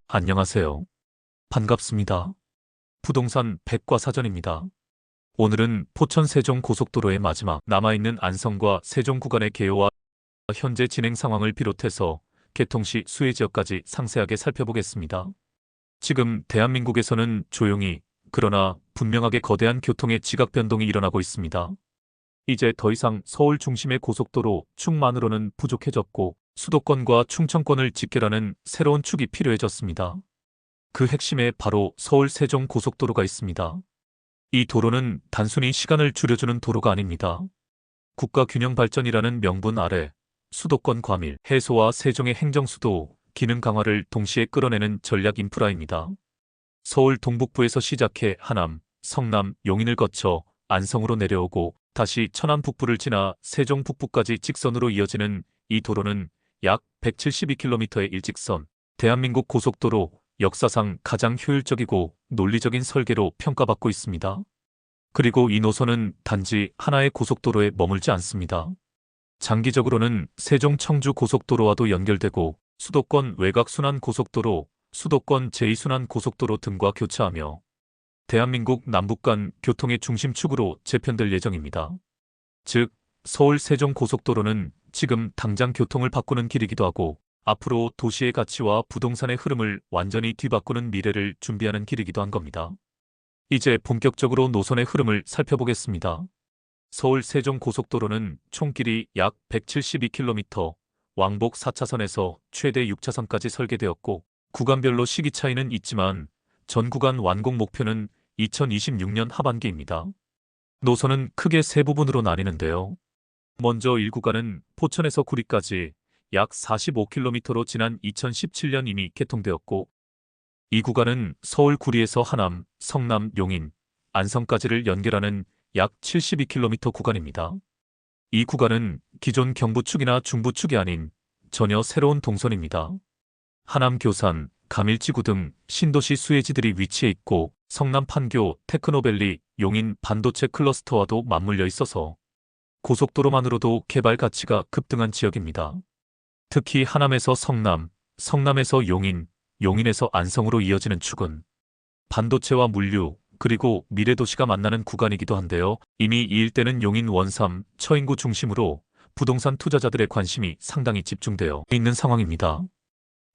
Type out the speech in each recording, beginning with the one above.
안녕하세요. 반갑습니다. 부동산 백과사전입니다. 오늘은 포천 세종 고속도로의 마지막 남아있는 안성과 세종 구간의 개요와 현재 진행 상황을 비롯해서 개통 시 수혜 지역까지 상세하게 살펴보겠습니다. 지금 대한민국에서는 조용히 그러나 분명하게 거대한 교통의 지각 변동이 일어나고 있습니다. 이제 더 이상 서울 중심의 고속도로 축만으로는 부족해졌고 수도권과 충청권을 직결하는 새로운 축이 필요해졌습니다. 그 핵심에 바로 서울 세종 고속도로가 있습니다. 이 도로는 단순히 시간을 줄여주는 도로가 아닙니다. 국가 균형 발전이라는 명분 아래 수도권 과밀 해소와 세종의 행정수도 기능 강화를 동시에 끌어내는 전략 인프라입니다. 서울 동북부에서 시작해 하남, 성남, 용인을 거쳐 안성으로 내려오고 다시 천안 북부를 지나 세종 북부까지 직선으로 이어지는 이 도로는 약 172km의 일직선, 대한민국 고속도로 역사상 가장 효율적이고 논리적인 설계로 평가받고 있습니다. 그리고 이 노선은 단지 하나의 고속도로에 머물지 않습니다. 장기적으로는 세종 청주 고속도로와도 연결되고 수도권 외곽순환 고속도로, 수도권 제2순환 고속도로 등과 교차하며 대한민국 남북 간 교통의 중심축으로 재편될 예정입니다. 즉, 서울 세종 고속도로는 지금 당장 교통을 바꾸는 길이기도 하고 앞으로 도시의 가치와 부동산의 흐름을 완전히 뒤바꾸는 미래를 준비하는 길이기도 한 겁니다. 이제 본격적으로 노선의 흐름을 살펴보겠습니다. 서울 세종 고속도로는 총 길이 약 172km, 왕복 4차선에서 최대 6차선까지 설계되었고 구간별로 시기 차이는 있지만 전 구간 완공 목표는 2026년 하반기입니다. 노선은 크게 세 부분으로 나뉘는데요. 먼저 1구간은 포천에서 구리까지 약 45km로 지난 2017년 이미 개통되었고 이 구간은 서울 구리에서 하남, 성남, 용인, 안성까지를 연결하는 약 72km 구간입니다. 이 구간은 기존 경부축이나 중부축이 아닌 전혀 새로운 동선입니다. 하남 교산, 가밀지구 등 신도시 수혜지들이 위치해 있고 성남 판교, 테크노밸리, 용인 반도체 클러스터와도 맞물려 있어서 고속도로만으로도 개발 가치가 급등한 지역입니다. 특히 하남에서 성남, 성남에서 용인, 용인에서 안성으로 이어지는 축은 반도체와 물류, 그리고 미래도시가 만나는 구간이기도 한데요. 이미 이 일대는 용인 원삼, 처인구 중심으로 부동산 투자자들의 관심이 상당히 집중되어 있는 상황입니다.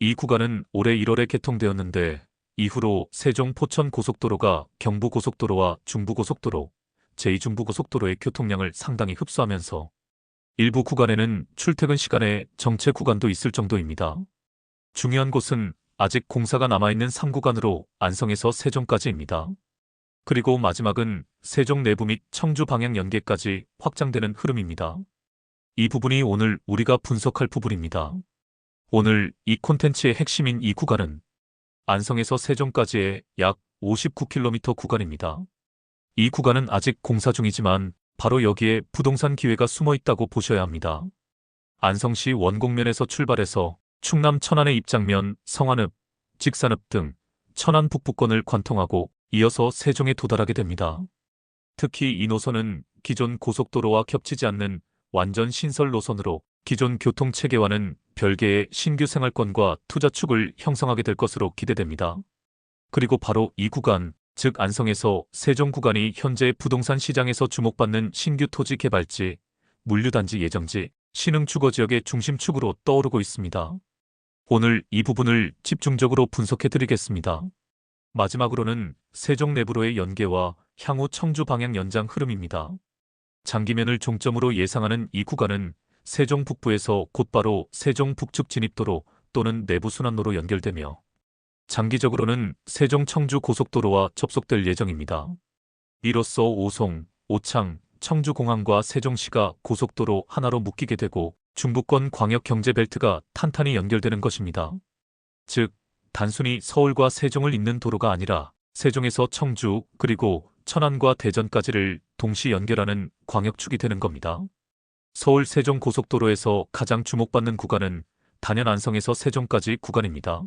이 구간은 올해 1월에 개통되었는데 이후로 세종 포천 고속도로가 경부고속도로와 중부고속도로, 제2중부고속도로의 교통량을 상당히 흡수하면서 일부 구간에는 출퇴근 시간에 정체 구간도 있을 정도입니다. 중요한 곳은 아직 공사가 남아있는 3구간으로 안성에서 세종까지입니다. 그리고 마지막은 세종 내부 및 청주 방향 연계까지 확장되는 흐름입니다. 이 부분이 오늘 우리가 분석할 부분입니다. 오늘 이 콘텐츠의 핵심인 이 구간은 안성에서 세종까지의 약 59km 구간입니다. 이 구간은 아직 공사 중이지만 바로 여기에 부동산 기회가 숨어 있다고 보셔야 합니다. 안성시 원곡면에서 출발해서 충남 천안의 입장면, 성안읍, 직산읍 등 천안 북부권을 관통하고 이어서 세종에 도달하게 됩니다. 특히 이 노선은 기존 고속도로와 겹치지 않는 완전 신설 노선으로 기존 교통체계와는 별개의 신규 생활권과 투자축을 형성하게 될 것으로 기대됩니다. 그리고 바로 이 구간, 즉 안성에서 세종 구간이 현재 부동산 시장에서 주목받는 신규 토지 개발지, 물류단지 예정지, 신흥주거지역의 중심축으로 떠오르고 있습니다. 오늘 이 부분을 집중적으로 분석해드리겠습니다. 마지막으로는 세종 내부로의 연계와 향후 청주 방향 연장 흐름입니다. 장기면을 종점으로 예상하는 이 구간은 세종 북부에서 곧바로 세종 북측 진입도로 또는 내부순환로로 연결되며 장기적으로는 세종 청주 고속도로와 접속될 예정입니다. 이로써 오송, 오창, 청주공항과 세종시가 고속도로 하나로 묶이게 되고 중부권 광역경제벨트가 탄탄히 연결되는 것입니다. 즉, 단순히 서울과 세종을 잇는 도로가 아니라 세종에서 청주 그리고 천안과 대전까지를 동시 연결하는 광역축이 되는 겁니다. 서울 세종 고속도로에서 가장 주목받는 구간은 단연 안성에서 세종까지 구간입니다.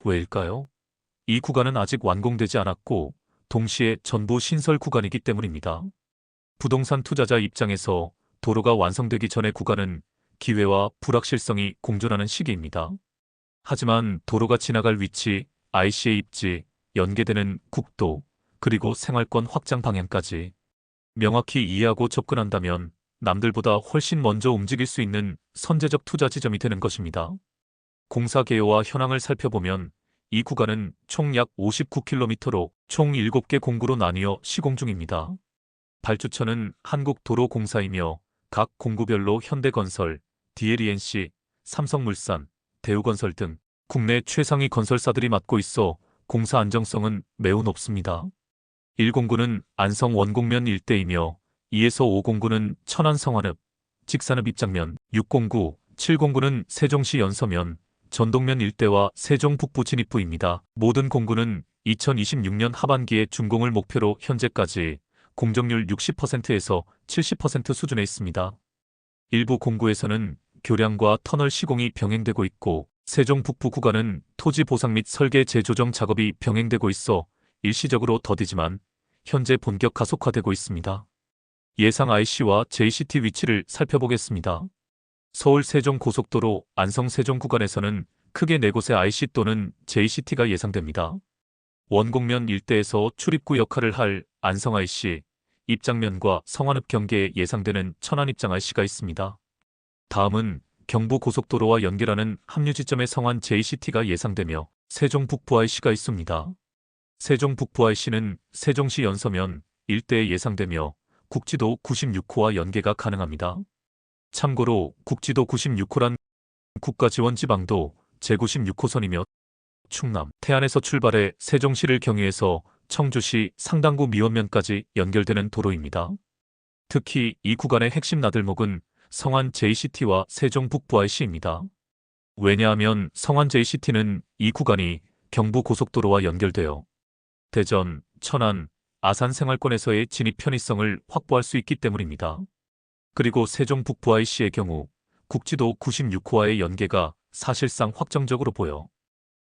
왜일까요? 이 구간은 아직 완공되지 않았고 동시에 전부 신설 구간이기 때문입니다. 부동산 투자자 입장에서 도로가 완성되기 전의 구간은 기회와 불확실성이 공존하는 시기입니다. 하지만 도로가 지나갈 위치, IC의 입지, 연계되는 국도, 그리고 생활권 확장 방향까지 명확히 이해하고 접근한다면 남들보다 훨씬 먼저 움직일 수 있는 선제적 투자 지점이 되는 것입니다. 공사 개요와 현황을 살펴보면 이 구간은 총 약 59km로 총 7개 공구로 나뉘어 시공 중입니다. 발주처는 한국도로공사이며 각 공구별로 현대건설, DLENC, 삼성물산, 대우건설 등 국내 최상위 건설사들이 맡고 있어 공사 안정성은 매우 높습니다. 1공구는 안성 원곡면 일대이며 2에서 5공구는 천안 성안읍, 직산읍 입장면, 6공구, 7공구는 세종시 연서면, 전동면 일대와 세종 북부 진입부입니다. 모든 공구는 2026년 하반기에 준공을 목표로 현재까지 공정률 60%에서 70% 수준에 있습니다. 일부 공구에서는 교량과 터널 시공이 병행되고 있고 세종 북부 구간은 토지 보상 및 설계 재조정 작업이 병행되고 있어 일시적으로 더디지만 현재 본격 가속화되고 있습니다. 예상 IC와 JCT 위치를 살펴보겠습니다. 서울 세종 고속도로 안성 세종 구간에서는 크게 4곳의 IC 또는 JCT가 예상됩니다. 원곡면 일대에서 출입구 역할을 할 안성 IC, 입장면과 성안읍 경계에 예상되는 천안 입장 IC가 있습니다. 다음은 경부 고속도로와 연결하는 합류 지점의 성안 JCT가 예상되며 세종 북부 IC가 있습니다. 세종 북부 IC는 세종시 연서면 일대에 예상되며 국지도 96호와 연계가 가능합니다. 참고로 국지도 96호란 국가지원지방도 제96호선이며 충남, 태안에서 출발해 세종시를 경유해서 청주시 상당구 미원면까지 연결되는 도로입니다. 특히 이 구간의 핵심 나들목은 성안 JCT와 세종 북부 IC입니다. 왜냐하면 성안 JCT는 이 구간이 경부 고속도로와 연결되어 대전, 천안, 아산 생활권에서의 진입 편의성을 확보할 수 있기 때문입니다. 그리고 세종 북부 IC의 경우 국지도 96호와의 연계가 사실상 확정적으로 보여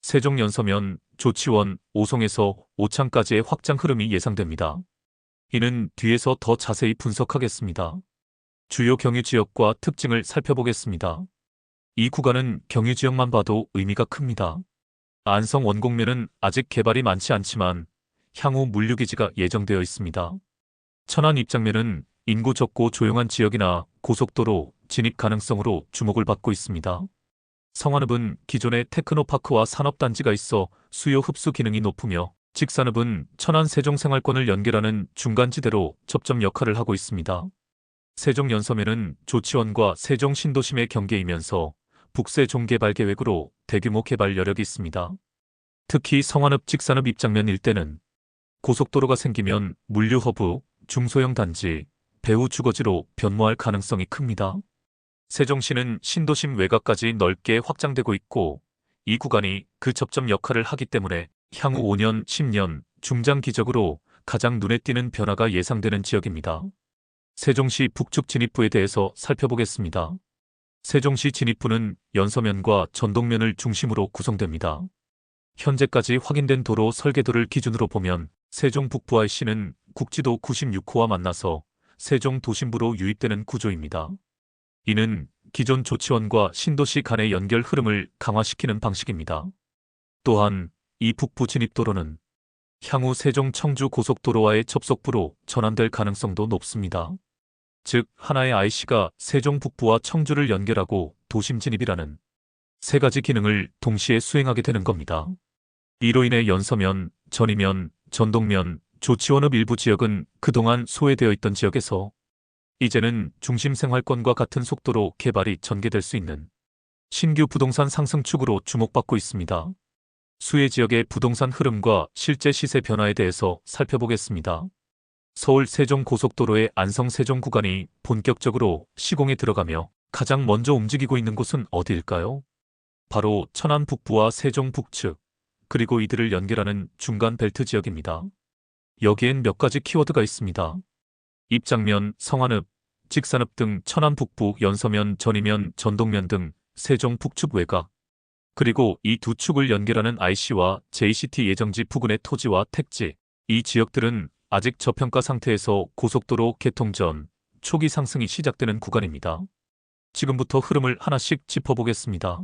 세종 연서면, 조치원, 오송에서 오창까지의 확장 흐름이 예상됩니다. 이는 뒤에서 더 자세히 분석하겠습니다. 주요 경유 지역과 특징을 살펴보겠습니다. 이 구간은 경유 지역만 봐도 의미가 큽니다. 안성 원곡면은 아직 개발이 많지 않지만 향후 물류기지가 예정되어 있습니다. 천안 입장면은 인구 적고 조용한 지역이나 고속도로 진입 가능성으로 주목을 받고 있습니다. 성안읍은 기존의 테크노파크와 산업단지가 있어 수요 흡수 기능이 높으며 직산읍은 천안 세종 생활권을 연결하는 중간지대로 접점 역할을 하고 있습니다. 세종 연서면은 조치원과 세종 신도심의 경계이면서 북세종 개발 계획으로 대규모 개발 여력이 있습니다. 특히 성안읍 직산읍 입장면 일대는 고속도로가 생기면 물류 허브, 중소형 단지, 배후 주거지로 변모할 가능성이 큽니다. 세종시는 신도심 외곽까지 넓게 확장되고 있고 이 구간이 그 접점 역할을 하기 때문에 향후 5년, 10년 중장기적으로 가장 눈에 띄는 변화가 예상되는 지역입니다. 세종시 북측 진입부에 대해서 살펴보겠습니다. 세종시 진입부는 연서면과 전동면을 중심으로 구성됩니다. 현재까지 확인된 도로 설계도를 기준으로 보면 세종 북부 IC는 국지도 96호와 만나서 세종 도심부로 유입되는 구조입니다. 이는 기존 조치원과 신도시 간의 연결 흐름을 강화시키는 방식입니다. 또한 이 북부 진입도로는 향후 세종 청주 고속도로와의 접속부로 전환될 가능성도 높습니다. 즉 하나의 IC가 세종 북부와 청주를 연결하고 도심 진입이라는 세 가지 기능을 동시에 수행하게 되는 겁니다. 이로 인해 연서면, 전이면, 전동면, 조치원읍 일부 지역은 그동안 소외되어 있던 지역에서 이제는 중심 생활권과 같은 속도로 개발이 전개될 수 있는 신규 부동산 상승축으로 주목받고 있습니다. 수혜 지역의 부동산 흐름과 실제 시세 변화에 대해서 살펴보겠습니다. 서울 세종 고속도로의 안성 세종 구간이 본격적으로 시공에 들어가며 가장 먼저 움직이고 있는 곳은 어디일까요? 바로 천안 북부와 세종 북측, 그리고 이들을 연결하는 중간 벨트 지역입니다. 여기엔 몇 가지 키워드가 있습니다. 입장면, 성안읍, 직산읍 등 천안 북부, 연서면, 전이면, 전동면 등 세종 북측 외곽, 그리고 이 두 축을 연결하는 IC와 JCT 예정지 부근의 토지와 택지, 이 지역들은 아직 저평가 상태에서 고속도로 개통 전 초기 상승이 시작되는 구간입니다. 지금부터 흐름을 하나씩 짚어보겠습니다.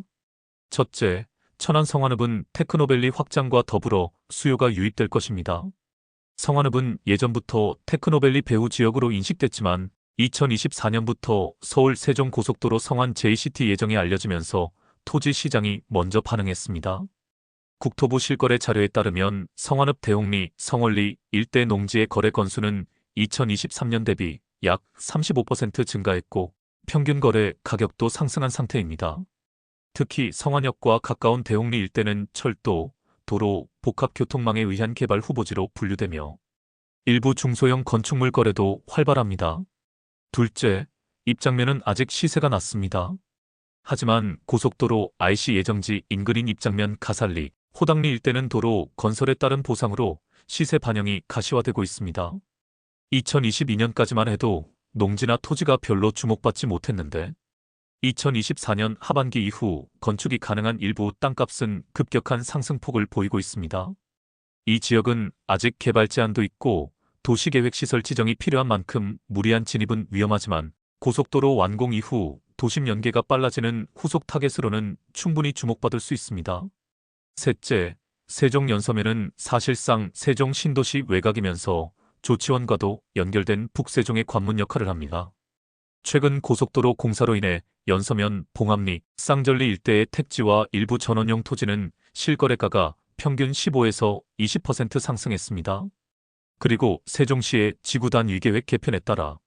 첫째, 천안 성완읍은 테크노밸리 확장과 더불어 수요가 유입될 것입니다. 성완읍은 예전부터 테크노밸리 배후 지역으로 인식됐지만 2024년부터 서울 세종고속도로 성완 JCT 예정이 알려지면서 토지 시장이 먼저 반응했습니다. 국토부 실거래 자료에 따르면 성완읍 대홍리, 성월리 일대 농지의 거래 건수는 2023년 대비 약 35% 증가했고 평균 거래 가격도 상승한 상태입니다. 특히 성완역과 가까운 대홍리 일대는 철도, 도로, 복합교통망에 의한 개발 후보지로 분류되며 일부 중소형 건축물 거래도 활발합니다. 둘째, 입장면은 아직 시세가 낮습니다. 하지만 고속도로 IC 예정지 인근인 입장면 가살리, 호당리 일대는 도로 건설에 따른 보상으로 시세 반영이 가시화되고 있습니다. 2022년까지만 해도 농지나 토지가 별로 주목받지 못했는데 2024년 하반기 이후 건축이 가능한 일부 땅값은 급격한 상승폭을 보이고 있습니다. 이 지역은 아직 개발 제한도 있고 도시계획시설 지정이 필요한 만큼 무리한 진입은 위험하지만 고속도로 완공 이후 도심 연계가 빨라지는 후속 타겟으로는 충분히 주목받을 수 있습니다. 셋째, 세종 연서면은 사실상 세종 신도시 외곽이면서 조치원과도 연결된 북세종의 관문 역할을 합니다. 최근 고속도로 공사로 인해 연서면, 봉암리, 쌍절리 일대의 택지와 일부 전원용 토지는 실거래가가 평균 15에서 20% 상승했습니다. 그리고 세종시의 지구단 위계획 개편에 따라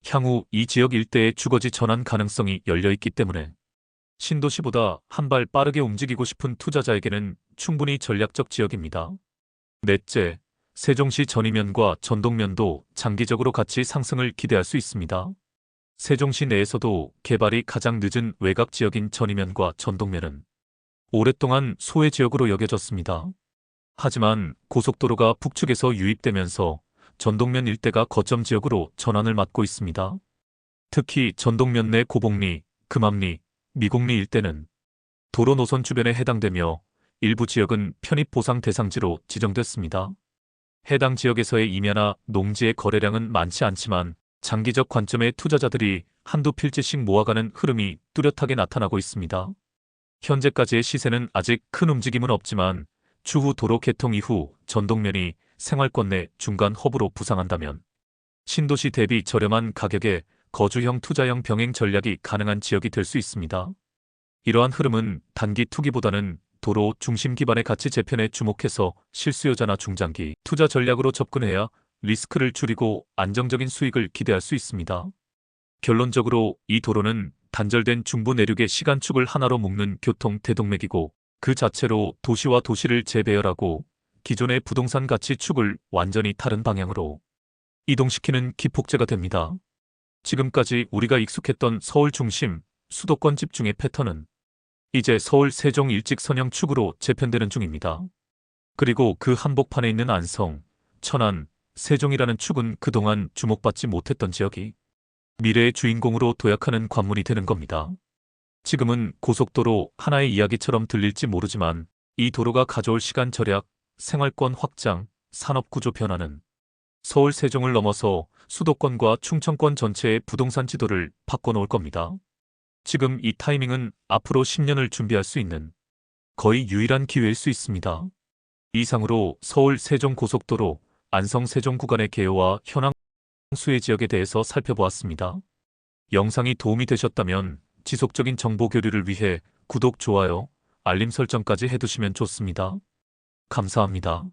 향후 이 지역 일대의 주거지 전환 가능성이 열려있기 때문에 신도시보다 한 발 빠르게 움직이고 싶은 투자자에게는 충분히 전략적 지역입니다. 넷째, 세종시 전이면과 전동면도 장기적으로 같이 상승을 기대할 수 있습니다. 세종시 내에서도 개발이 가장 늦은 외곽 지역인 전이면과 전동면은 오랫동안 소외 지역으로 여겨졌습니다. 하지만 고속도로가 북측에서 유입되면서 전동면 일대가 거점 지역으로 전환을 맞고 있습니다. 특히 전동면 내 고봉리, 금암리, 미곡리 일대는 도로 노선 주변에 해당되며 일부 지역은 편입 보상 대상지로 지정됐습니다. 해당 지역에서의 임야나 농지의 거래량은 많지 않지만 장기적 관점의 투자자들이 한두 필지씩 모아가는 흐름이 뚜렷하게 나타나고 있습니다. 현재까지의 시세는 아직 큰 움직임은 없지만 추후 도로 개통 이후 전동면이 생활권 내 중간 허브로 부상한다면 신도시 대비 저렴한 가격에 거주형 투자형 병행 전략이 가능한 지역이 될 수 있습니다. 이러한 흐름은 단기 투기보다는 도로 중심 기반의 가치 재편에 주목해서 실수요자나 중장기 투자 전략으로 접근해야 리스크를 줄이고 안정적인 수익을 기대할 수 있습니다. 결론적으로 이 도로는 단절된 중부 내륙의 시간축을 하나로 묶는 교통 대동맥이고 그 자체로 도시와 도시를 재배열하고 기존의 부동산 가치 축을 완전히 다른 방향으로 이동시키는 기폭제가 됩니다. 지금까지 우리가 익숙했던 서울 중심, 수도권 집중의 패턴은 이제 서울 세종 일직선형 축으로 재편되는 중입니다. 그리고 그 한복판에 있는 안성, 천안, 세종이라는 축은 그동안 주목받지 못했던 지역이 미래의 주인공으로 도약하는 관문이 되는 겁니다. 지금은 고속도로 하나의 이야기처럼 들릴지 모르지만 이 도로가 가져올 시간 절약, 생활권 확장, 산업구조 변화는 서울 세종을 넘어서 수도권과 충청권 전체의 부동산 지도를 바꿔놓을 겁니다. 지금 이 타이밍은 앞으로 10년을 준비할 수 있는 거의 유일한 기회일 수 있습니다. 이상으로 서울 세종 고속도로 안성 세종 구간의 개요와 현황 수혜 지역에 대해서 살펴보았습니다. 영상이 도움이 되셨다면 지속적인 정보 교류를 위해 구독, 좋아요, 알림 설정까지 해두시면 좋습니다. 감사합니다.